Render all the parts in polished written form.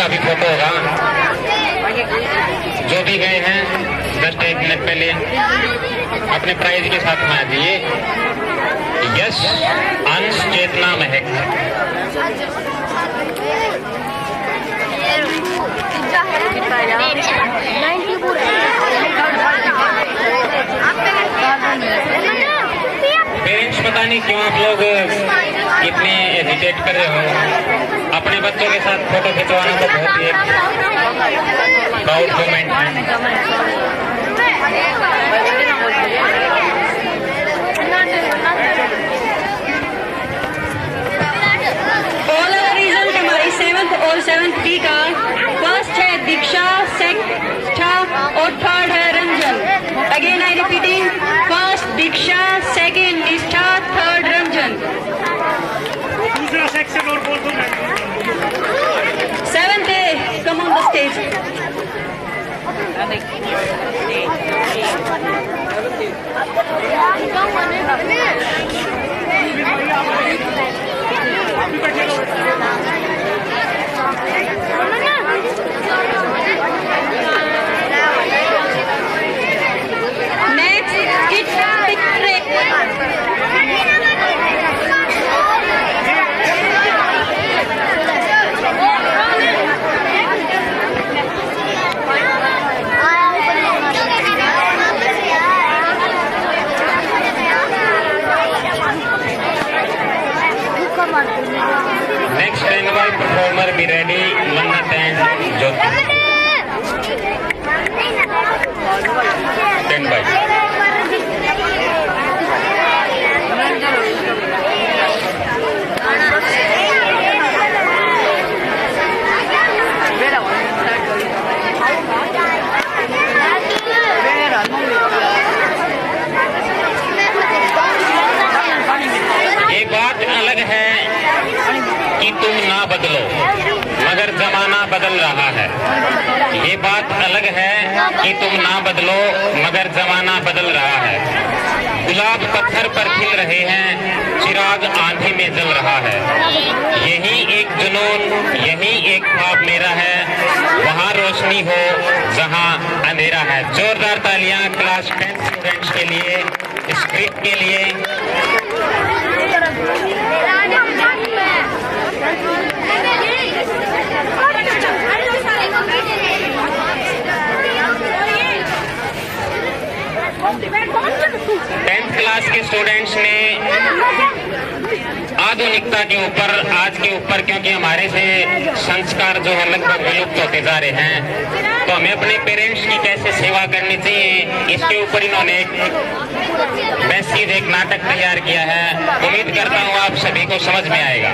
का भी फोटो होगा। जो भी गए हैं 1 मिनट पहले अपने प्राइज के साथ में आ जाइए। यश, अंश, चेतना, महक। पेरेंट्स पता नहीं क्यों आप लोग इतने हेजिटेट कर रहे हो। अपने बच्चों के साथ फोटो खिंचवाना तो बहुत ही प्राउड मोमेंट है। ऑल आवर रिजल्ट हमारी 7th और 7th B का फर्स्ट है दीक्षा, सेकंड और थर्ड है Ranjan. Again I repeating, first Diksha, second निष्ठा, थर्ड रंजन। दूसरा सेक्शन और बोल दो। 7th A, come on the stage. Next next stand by performer be ready, मन्नत एंड ज्योति। Stand by. एक बात अलग है कि तुम ना बदलो मगर जमाना बदल रहा है। ये बात अलग है कि तुम ना बदलो मगर जमाना बदल रहा है। गुलाब पत्थर पर खिल रहे हैं, चिराग आंधी में जल रहा है। यही एक जुनून, यही एक ख्वाब मेरा है, वहाँ रोशनी हो जहाँ अंधेरा है। जोरदार तालियां क्लास 10 स्टूडेंट्स के लिए, स्क्रिप्ट के लिए। क्लास के स्टूडेंट्स ने आधुनिकता के ऊपर, आज के ऊपर, क्योंकि हमारे से संस्कार जो है लगभग विलुप्त होते जा रहे हैं, तो हमें अपने पेरेंट्स की कैसे सेवा करनी चाहिए, इसके ऊपर इन्होंने एक मैसेज, एक नाटक तैयार किया है। उम्मीद करता हूँ आप सभी को समझ में आएगा।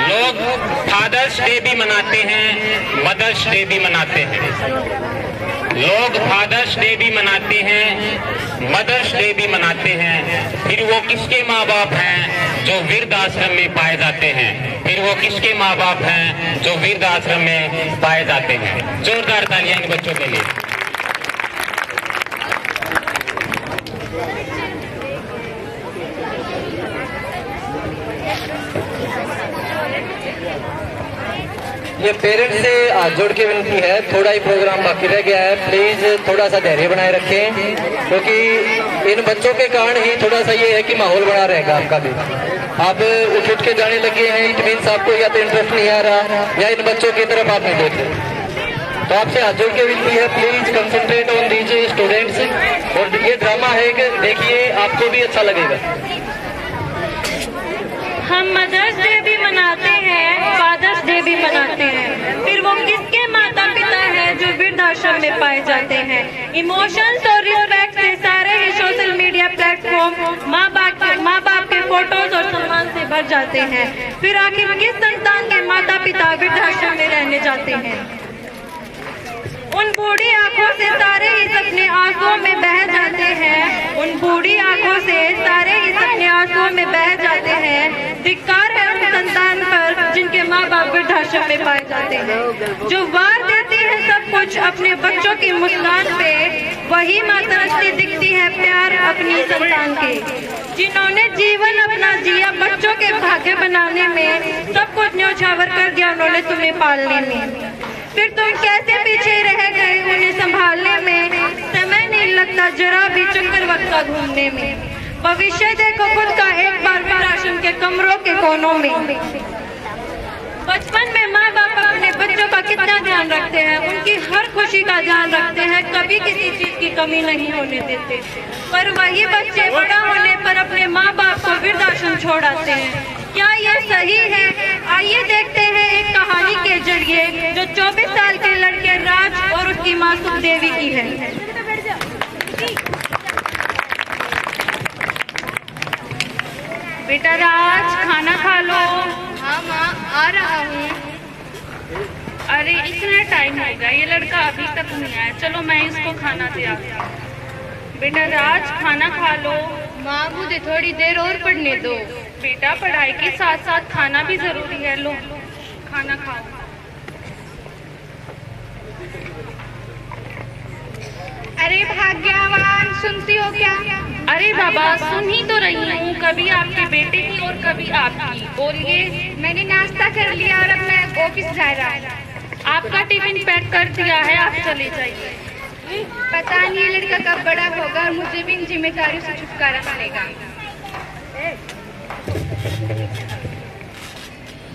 लोग फादर्स डे भी मनाते हैं, मदर्स डे भी मनाते हैं। लोग फादर्स डे भी मनाते हैं, मदर्स डे भी मनाते हैं। फिर वो किसके माँ बाप हैं जो वृद्ध आश्रम में पाए जाते हैं? फिर वो किसके माँ बाप हैं जो वृद्ध आश्रम में पाए जाते हैं? जोरदार तालियां इन बच्चों के लिए। ये पेरेंट्स से हाथ जोड़ के विनती है, थोड़ा ही प्रोग्राम बाकी रह गया है, प्लीज थोड़ा सा धैर्य बनाए रखें, क्योंकि इन बच्चों के कारण ही थोड़ा सा ये है कि माहौल बना रहेगा आपका भी। आप उठ के जाने लगे हैं, इट मीन्स आपको या तो इंटरेस्ट नहीं आ रहा या इन बच्चों की तरफ आप नहीं देख रहे। तो आपसे हाथ जोड़ के विनती है, please concentrate on these students. और ये ड्रामा है कि देखिए, आपको भी अच्छा लगेगा। हम मदर्स डे भी मनाते हैं, फादर्स डे भी मनाते हैं। फिर वो किसके माता पिता हैं जो वृद्धाश्रम में पाए जाते हैं? इमोशंस और रिस्पेक्ट से सारे ही सोशल मीडिया प्लेटफॉर्म माँ बाप के फोटोज और सम्मान से भर जाते हैं। फिर आखिर किस संतान के माता पिता वृद्धाश्रम में रहने जाते हैं? उन बूढ़ी आंखों से सारे ही सपने आंसुओं में बह जाते हैं। उन बूढ़ी आंखों से सारे ही सपने आंसुओं में बह जाते हैं। धिक्कार है उन संतान पर जिनके माँ बाप वृद्धाश्रम में पाए जाते हैं। जो वार देती है सब कुछ अपने बच्चों की मुस्कान पे, वही माँ तरसती दिखती है प्यार अपनी संतान के। जिन्होंने जीवन अपना जिया बच्चों के भाग्य बनाने में, सब कुछ न्यौछावर कर दिया उन्होंने तुम्हें पालने में। फिर तुम कैसे पीछे रह गए उन्हें संभालने में, समय नहीं लगता जरा भी चक्कर वक्त का घूमने में। भविष्य देखो खुद का एक बार वृद्धाश्रम के कमरों के कोनों में। बचपन में माँ बाप अपने बच्चों का कितना ध्यान रखते हैं, उनकी हर खुशी का ध्यान रखते हैं, कभी किसी चीज की कमी नहीं होने देते। पर वही बच्चे बड़ा होने पर अपने माँ बाप को वृद्धाश्रम छोड़ आते हैं। क्या यह सही है? आइए देखते हैं एक कहानी के जरिए जो 24 साल के लड़के राज और उसकी माँ सुखदेवी की है। बेटा राज, खाना खा लो। हाँ माँ, आ रहा हूँ। अरे इतना टाइम हो गया, ये लड़का अभी तक नहीं आया। चलो मैं इसको खाना दे आती हूँ। बेटा राज, खाना खा लो। माँ मुझे थोड़ी देर और पढ़ने दो। बेटा पढ़ाई के साथ साथ खाना भी जरूरी है। लो खाना खाओ। अरे भाग्यवान, सुनती हो क्या? अरे बाबा, सुन ही तो रही हूँ, कभी आपके बेटे की और कभी आपकी। बोलिए। मैंने नाश्ता कर लिया और अब मैं ऑफिस जा रहा हूँ। आपका टिफिन पैक कर दिया है, आप चले जाइए। पता नहीं ये लड़का कब बड़ा होगा और मुझे भी इन जिम्मेदारियों से छुटकारा पाएगा।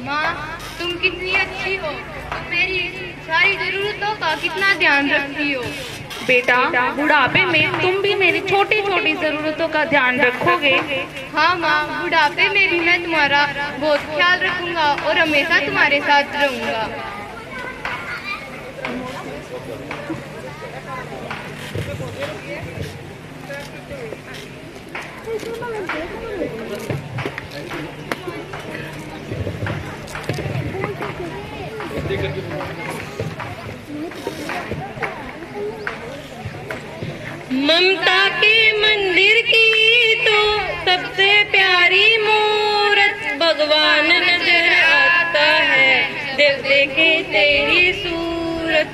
माँ, तुम कितनी अच्छी हो, तुम मेरी सारी जरूरतों का कितना ध्यान रखती हो। बेटा, बुढ़ापे में तुम भी मेरी छोटी छोटी जरूरतों का ध्यान रखोगे। हाँ माँ, बुढ़ापे में भी मैं तुम्हारा बहुत ख्याल रखूंगा और हमेशा तुम्हारे साथ रहूंगा। ममता के मंदिर की तो सबसे प्यारी मूरत भगवान नजर आता है, दिल देखे तेरी सूरत।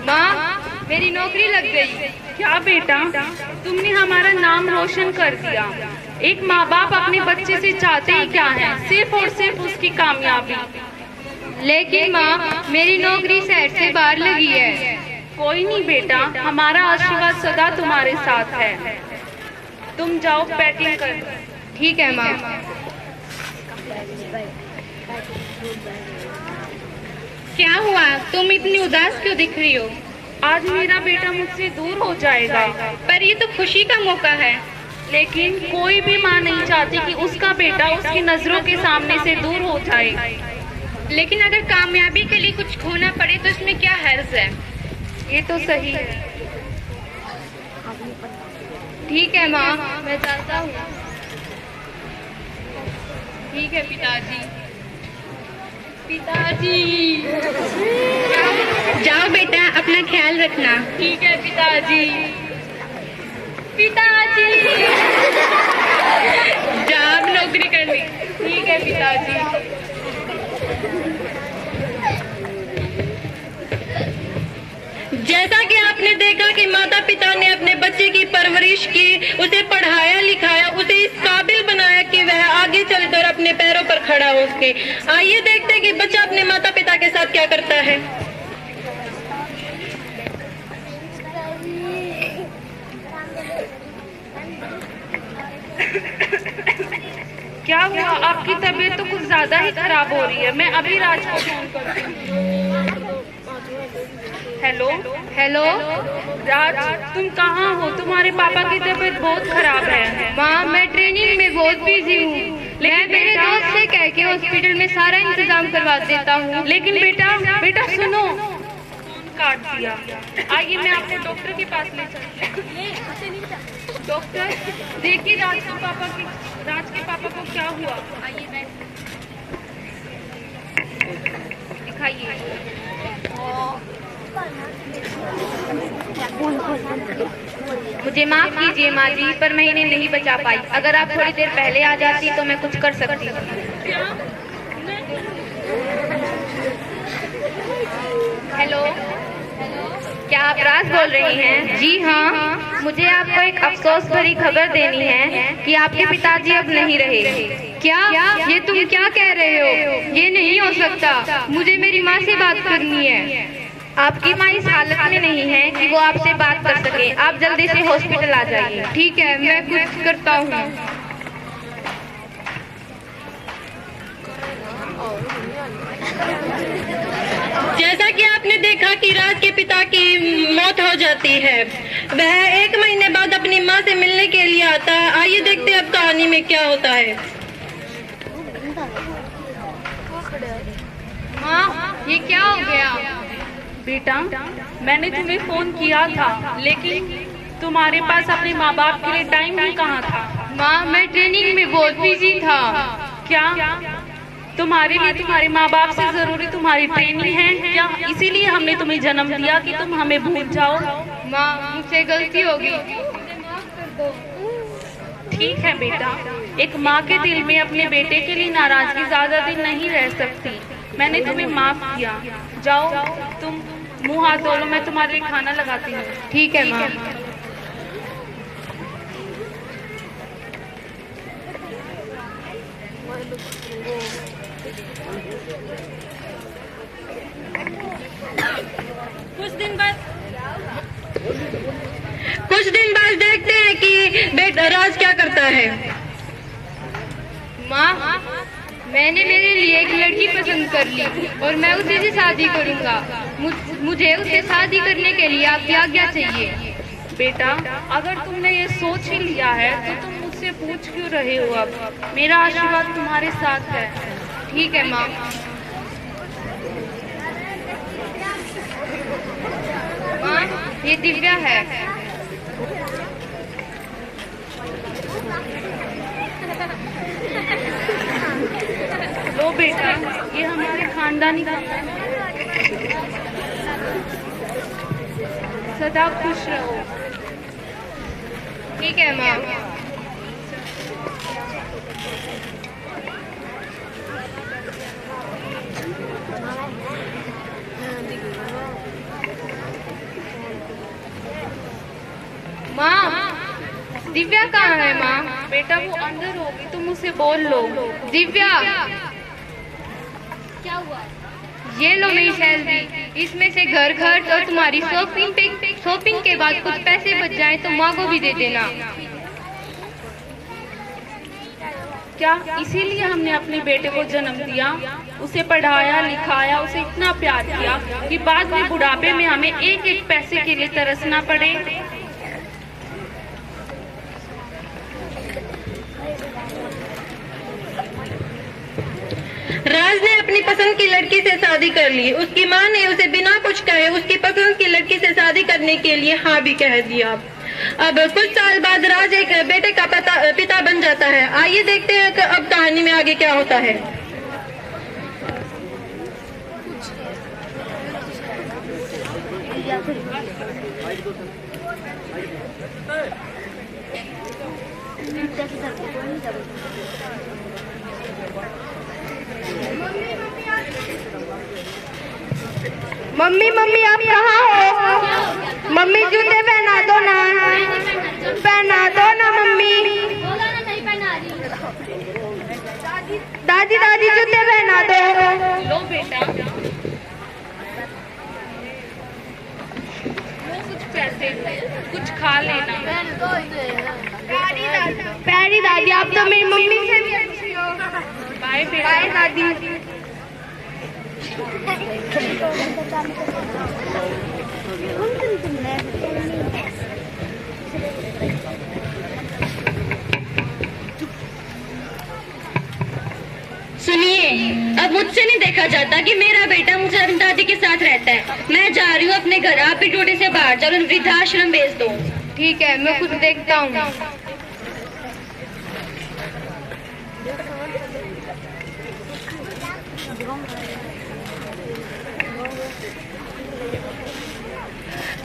माँ, मेरी नौकरी लग गई। क्या बेटा, तुमने हमारा नाम रोशन कर दिया। एक माँ बाप अपने बच्चे से चाहते ही क्या है, सिर्फ और सिर्फ उसकी कामयाबी। लेकिन माँ, मेरी नौकरी शहर से बाहर लगी है। कोई नहीं बेटा, हमारा आशीर्वाद सदा तुम्हारे साथ है। तुम जाओ पैकिंग कर। ठीक है माँ। क्या हुआ, तुम इतनी उदास क्यों दिख रही हो? आज मेरा बेटा मुझसे दूर हो जाएगा। पर ये तो खुशी का मौका है। लेकिन कोई भी माँ नहीं चाहती कि उसका बेटा उसकी नजरों के सामने से दूर हो जाए। लेकिन अगर कामयाबी के लिए कुछ खोना पड़े तो इसमें क्या हर्ज है? ये तो सही है। ठीक है माँ, मैं जाता हूँ। ठीक है पिताजी। पिताजी, जाओ बेटा, अपना ख्याल रखना। ठीक है पिताजी। पिताजी, जाओ नौकरी करने। ठीक है पिताजी। जैसा कि आपने देखा कि माता पिता ने अपने बच्चे की परवरिश की, उसे पढ़ाया लिखाया, उसे इस काबिल बनाया कि वह आगे चलकर अपने पैरों पर खड़ा हो सके। आइए देखते हैं कि बच्चा अपने माता पिता के साथ क्या करता है। क्या हुआ, आपकी तबीयत तो कुछ ज्यादा ही खराब हो रही है। मैं अभी राज को फोन करती हूँ। हेलो हेलो राज, तुम कहाँ हो? तुम्हारे पापा की तबीयत बहुत खराब है। माँ, मैं ट्रेनिंग में बहुत बिजी हूँ। मैं मेरे दोस्त से कह के हॉस्पिटल में सारा इंतजाम करवा देता हूँ। लेकिन बेटा सुनो, काट दिया। आइए मैं आपको डॉक्टर के पास ले चलती हूँ। डॉक्टर, देखिए राज के पापा को क्या हुआ। आइए बैठ, दिखाइए। मुझे माफ कीजिए माँ जी, पर मैं इन्हें नहीं बचा पाई। अगर आप थोड़ी देर पहले आ जाती तो मैं कुछ कर सकती। हेलो, क्या आप राज बोल रही हैं? जी हाँ, मुझे आपको एक अफसोस भरी खबर देनी है कि आपके पिताजी अब नहीं रहे। क्या? ये तुम क्या कह रहे हो? ये नहीं हो सकता, मुझे मेरी माँ से बात करनी है। आपकी माँ इस हालत में नहीं है कि वो आपसे बात कर सके। आप जल्दी से हॉस्पिटल आ जाइए। ठीक है, मैं कुछ करता हूँ। जैसा कि आपने देखा कि राज के पिता की मौत हो जाती है, वह 1 महीने बाद अपनी माँ से मिलने के लिए आता है। आइए देखते हैं अब कहानी में क्या होता है। माँ, ये क्या हो गया? बेटा, मैंने तुम्हें फोन किया था, लेकिन तुम्हारे पास अपने माँ बाप के लिए टाइम ही कहाँ था। माँ, मैं ट्रेनिंग में बहुत बिजी था। क्या तुम्हारे लिए तुम्हारे माँ बाप से जरूरी तुम्हारी ट्रेनिंग है क्या? इसीलिए हमने तुम्हें जन्म दिया कि तुम हमें भूल जाओ। माँ, मुझसे गलती हो गई। ठीक है बेटा, एक माँ के दिल में अपने बेटे के लिए नाराजगी ज्यादा दिन नहीं रह सकती। मैंने तुम्हें माफ किया। जाओ, तुम मुंह हाथ धो लो, मैं तुम्हारे लिए खाना लगाती हूँ। ठीक है माँ। कुछ दिन बाद देखते हैं कि बेटा राज क्या करता है। माँ, मैंने मेरे लिए एक लड़की पसंद कर ली और मैं उसी से शादी करूँगा। मुझे उससे शादी करने के लिए आपकी आज्ञा चाहिए। बेटा, अगर तुमने ये सोच ही लिया है तो तुम मुझसे पूछ क्यों रहे हो? अब मेरा आशीर्वाद तुम्हारे साथ है। ठीक है माँ। माँ, ये दिव्या है। लो बेटा, ये हमारे खानदानी का सदा खुश रहो। ठीक है माँ। माँ, दिव्या कहाँ है माँ? बेटा, वो अंदर होगी, तुम उसे बोल लो। दिव्या, क्या हुआ? ये लो मेरी सैलरी, इसमें से घर खर्च और तुम्हारी शॉपिंग के बाद कुछ पैसे बच जाए तो माँ को भी दे देना। क्या इसीलिए हमने अपने बेटे को जन्म दिया? उसे पढ़ाया लिखाया, उसे इतना प्यार किया कि बाद में बुढ़ापे में हमें एक एक पैसे के लिए तरसना पड़े। राज ने अपनी पसंद की लड़की से शादी कर ली। उसकी माँ ने उसे बिना कुछ कहे उसकी पसंद की लड़की से शादी करने के लिए हाँ भी कह दिया। अब कुछ साल बाद राज एक बेटे का पिता बन जाता है। आइए देखते हैं कि अब कहानी में आगे क्या होता है। मम्मी, मम्मी आप कहाँ हो? मम्मी, जूते पहना दो ना, पहना दो ना मम्मी। दादी, दादी जूते पहना दो। लो बेटा, वो कुछ पैसे, कुछ खा लेना। प्यारी दादी, आप तो मेरी मम्मी से भी अच्छी हो। बाय बेटा। बाय दादी। सुनिए, अब मुझसे नहीं देखा जाता कि मेरा बेटा मुझे अपनी दादी के साथ रहता है। मैं जा रही हूँ अपने घर। आप भी ड्यूटी से बाहर जाओ, वृद्धाश्रम भेज दो। ठीक है, मैं कुछ देखता हूँ।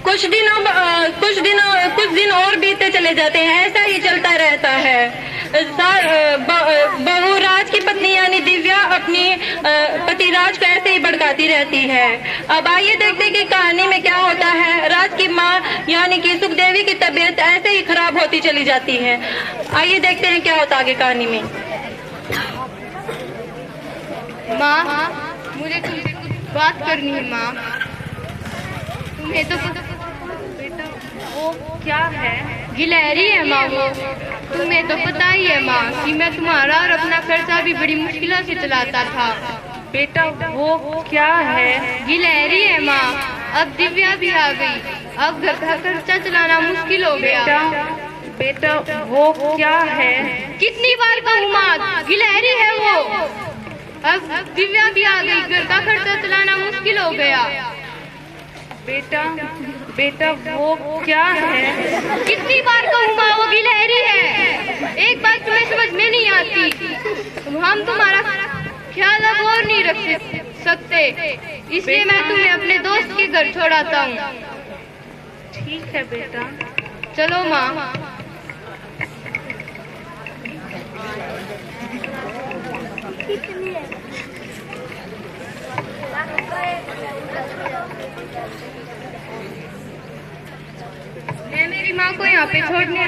कुछ दिन और बीतते चले जाते हैं। ऐसा ही चलता रहता है। बहू राज की पत्नी यानी दिव्या अपनी पति राज को ऐसे ही भड़काती रहती है। अब आइए देखते हैं कि कहानी में क्या होता है। राज की माँ यानी कि सुखदेवी की तबीयत ऐसे ही खराब होती चली जाती है। आइए देखते हैं क्या होता है आगे कहानी में। माँ, मुझे तुमसे कुछ बात करनी है माँ। तुम्हें तो बेटा वो क्या है? गिलहरी है माँ वो। तुम्हें तो पता ही है माँ कि मैं तुम्हारा और अपना खर्चा भी बड़ी मुश्किलों से चलाता था। बेटा वो क्या है? गिलहरी है माँ। अब दिव्या भी आ गई, अब घर का खर्चा चलाना मुश्किल हो गया। बेटा वो क्या है? कितनी बार कहूँ माँ, गिलहरी है वो। अब दिव्या भी आ गई, घर का खर्चा चलाना मुश्किल हो गया। बेटा वो क्या है? कितनी बार कहूँ माँ, वो गिलहरी है। एक बात तुम्हें समझ में नहीं आती। हम तुम्हारा ख्याल अब और नहीं रख सकते, इसलिए मैं तुम्हें अपने दोस्त के घर छोड़ाता हूँ। ठीक है बेटा, चलो माँ। मैं मेरी माँ को यहाँ पे छोड़ने।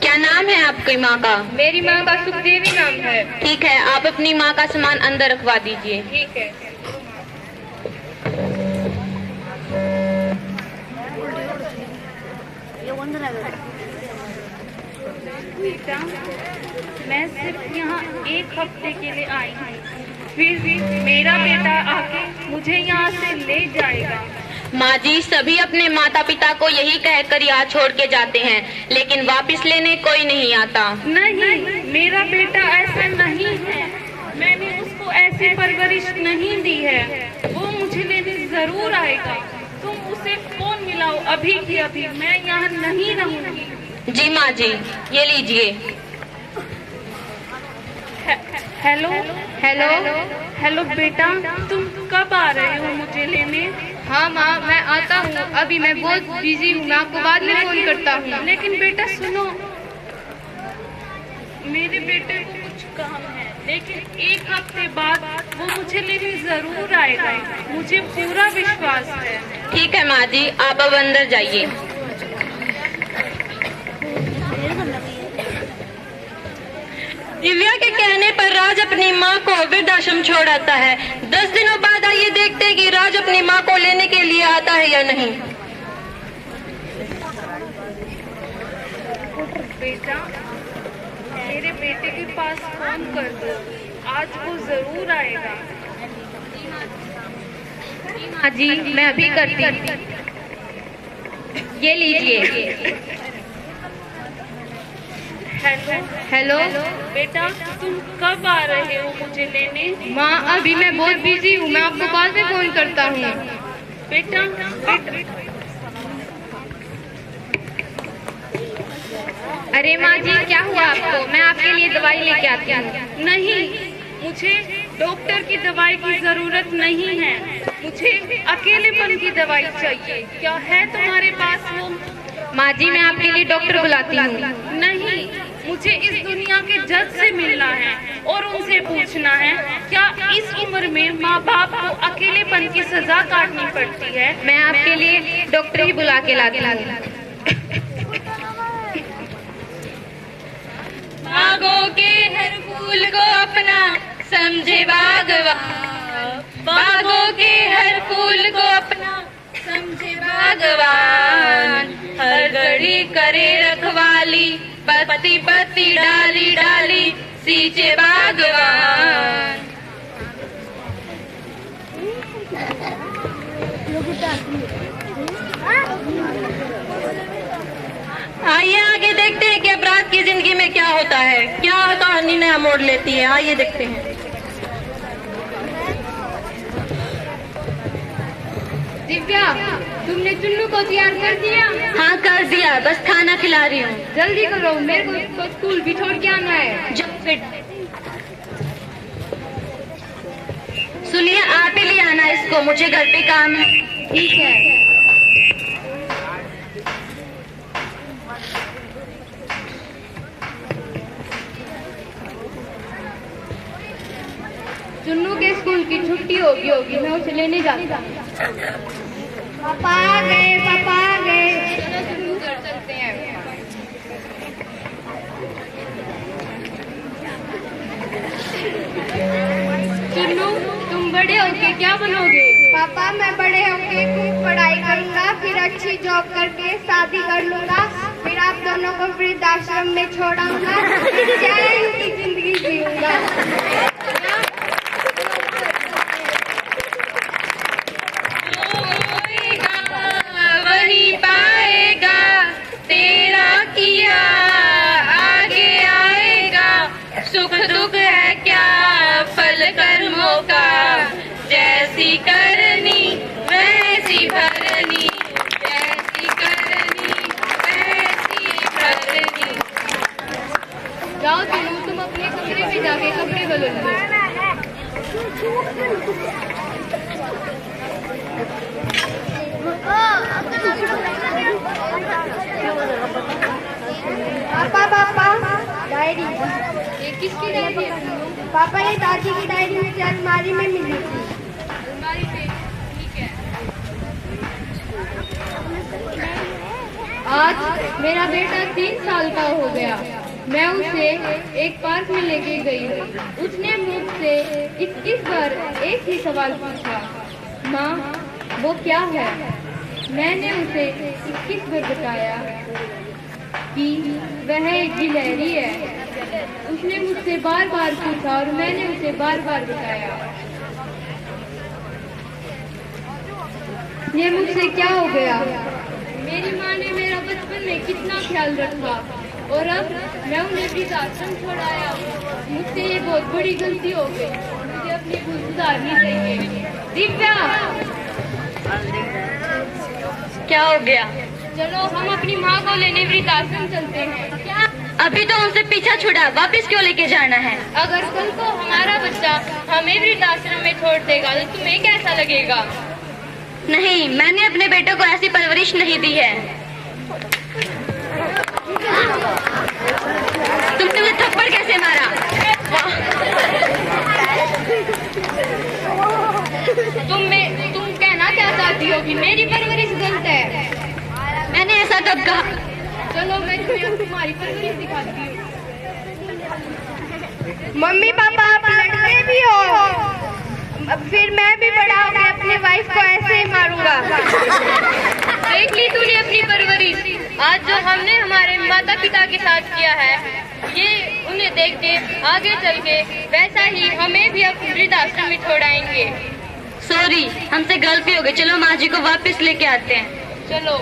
क्या नाम है आपकी माँ का? मेरी माँ का सुखदेवी नाम है। ठीक है, आप अपनी माँ का सामान अंदर रखवा दीजिए। ठीक है। बेटा मैं सिर्फ यहाँ एक हफ्ते के लिए आई हूँ, फिर भी मेरा बेटा आके मुझे यहाँ से ले जाएगा। माँ जी, सभी अपने माता पिता को यही कहकर यहाँ छोड़ के जाते हैं, लेकिन वापस लेने कोई नहीं आता। नहीं, मेरा बेटा ऐसा नहीं है। मैंने उसको ऐसी परवरिश नहीं दी है। वो मुझे लेने जरूर आएगा। तुम उसे फोन मिलाओ अभी की अभी। मैं यहाँ नहीं रहूंगी। जी माँ जी, ये लीजिए। Hello hello. हेलो बेटा, तुम कब आ रहे हो मुझे लेने? हाँ माँ, मैं आता हूँ। अभी मैं बहुत बिजी हूँ, मैं आपको बाद में फोन करता हूँ। लेकिन बेटा सुनो, मेरे बेटे को कुछ काम है, लेकिन एक हफ्ते बाद वो मुझे लेने जरूर आएगा। मुझे पूरा विश्वास है। ठीक है माँ जी, आप अब अंदर जाइए। दिव्या के कहने पर राज अपनी माँ को वृद्धाश्रम छोड़ आता है। 10 दिनों बाद आइए देखते हैं कि राज अपनी माँ को लेने के लिए आता है या नहीं। बेटा, मेरे बेटे के पास फोन कर दो, आज वो जरूर आएगा। हाँ जी, मैं अभी करती हूँ। ये लीजिए। Hello hello. बेटा, तुम कब आ रहे हो मुझे लेने? माँ, अभी मैं बहुत बिजी हूँ, मैं आपको बाद में फोन करता हूँ। बेटा अरे माँ जी, क्या हुआ आपको? मैं आपके लिए दवाई लेके आती हूँ। नहीं, मुझे डॉक्टर की दवाई की जरूरत नहीं है। मुझे अकेलेपन की दवाई चाहिए। क्या है तुम्हारे पास वो? माँ जी, मैं आपके लिए डॉक्टर बुलाती हूँ। नहीं, मुझे इस दुनिया के जज से मिलना है और उनसे पूछना है, क्या इस उम्र में माँ बाप को अकेलेपन की सजा काटनी पड़ती है? मैं आपके लिए डॉक्टर ही बुला के लाती हूँ। बागों के हर फूल को अपना समझे बागवान, बागों के हर फूल को अपना समझे बागवान, हर घड़ी करे रखवाली, पत्ती पत्ती डाली डाली सींचे बागवान। आइए आगे देखते हैं कि अपराध की जिंदगी में क्या होता है, क्या कहानी नया मोड़ लेती है। आइए देखते हैं। दिव्या, तुमने चुन्नू को तैयार कर दिया? हाँ कर दिया, बस खाना खिला रही हूँ। जल्दी करो, मेरे को स्कूल भी छोड़ के आना है। सुनिए, आप ही ले आना इसको, मुझे घर पे काम है। ठीक है। चुन्नू के स्कूल की छुट्टी होगी मैं उसे लेने जाता हूँ। पापा आ गए, पापा आ गए। चलो चुन्नू घर चलते हैं। चुन्नू तुम बड़े होके क्या बनोगे? पापा मैं बड़े होके खूब पढ़ाई करूंगा, फिर अच्छी जॉब करके शादी कर लूंगा, फिर आप दोनों को वृद्धाश्रम में छोड़ाऊंगा, फिर चैन की जिंदगी जीऊंगा। वही पाएगा तेरा किया आगे आएगा, सुख दुख है क्या फल कर्मों का, जैसी करनी वैसी भरनी, जैसी करनी वैसी भरनी। जाओ चुन्नू तुम अपने कमरे में जाके कपड़े बदल लो। पापा पापा डायरी। ये किसकी डायरी है चुन्नू? पापा ये दादी की डायरी मुझे अलमारी में मिली थी। अलमारी पे, ठीक है। आज मेरा बेटा 3 साल का हो गया। मैं उसे एक पार्क में लेके गई। उसने मुझसे 21 बार एक ही सवाल पूछा, माँ वो क्या है? मैंने उसे 21 बार बताया कि वह एक गिलहरी है। उसने मुझसे बार बार पूछा और मैंने उसे बार बार बताया। ये मुझसे क्या हो गया? मेरी माँ ने मेरा बचपन में कितना ख्याल रखा और अब मैं उन्हें वृद्धाश्रम छोड़ाया। मुझसे ये बहुत बड़ी गलती हो गई। मुझे अपनी भूल सुधारनी चाहिए। दिव्या क्या हो गया? चलो हम अपनी माँ को लेने वृद्धाश्रम चलते हैं। क्या अभी तो उनसे पीछा छुड़ा, वापस क्यों लेके जाना है? अगर कल को हमारा बच्चा हमें वृद्धाश्रम में छोड़ देगा तो तुम्हें कैसा लगेगा? नहीं, मैंने अपने बेटे को ऐसी परवरिश नहीं दी है। तुमने मुझे थप्पड़ कैसे मारा? तुम कहना क्या चाहती हो कि मेरी परवरिश गलत है? मैंने ऐसा कब कहा? चलो मैं तुम्हें तुम्हारी परवरिश दिखाती हूँ। मम्मी पापा आप लड़ते भी हो, फिर मैं भी बड़ा होकर अपने वाइफ को ऐसे ही मारूंगा। देख ली तूने अपनी परवरिश। आज जो हमने हमारे माता पिता के साथ किया है, ये उन्हें देख के आगे चल के वैसा ही हमें भी अब वृद्धाश्रम में छोड़ाएंगे। सॉरी, हमसे गलती हो गई। चलो माँ जी को वापस लेके आते हैं। चलो।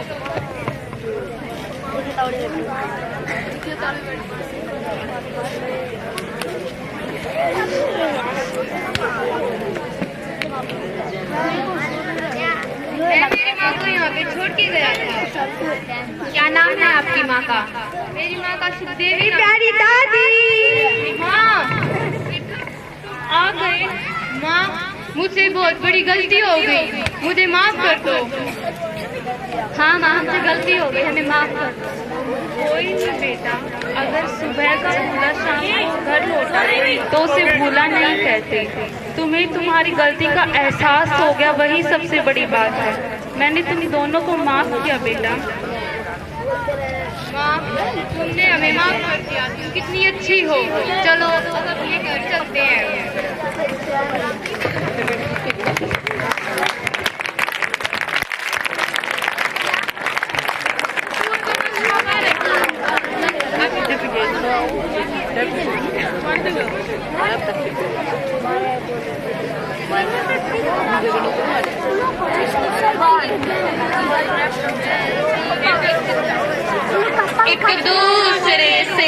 मैं मेरी माँ को यहाँ पे छोड़ के गया था। क्या नाम है आपकी माँ का? मेरी माँ का सुखदेवी। प्यारी दादी। माँ आ गए। माँ मुझसे बहुत बड़ी गलती हो गई, मुझे माफ कर दो। हाँ माँ, हमसे गलती हो गई, हमें माफ कर दो। कोई नहीं बेटा, अगर सुबह का भूला शाम को घर लौटा तो उसे भूला नहीं कहते। तुम्हें तुम्हारी गलती का एहसास हो गया, वही सबसे बड़ी बात है। मैंने तुम दोनों को माफ किया बेटा। माँ तुमने हमें माफ कर दिया, तुम कितनी अच्छी हो। चलो अब अपने घर चलते हैं। एक दूसरे से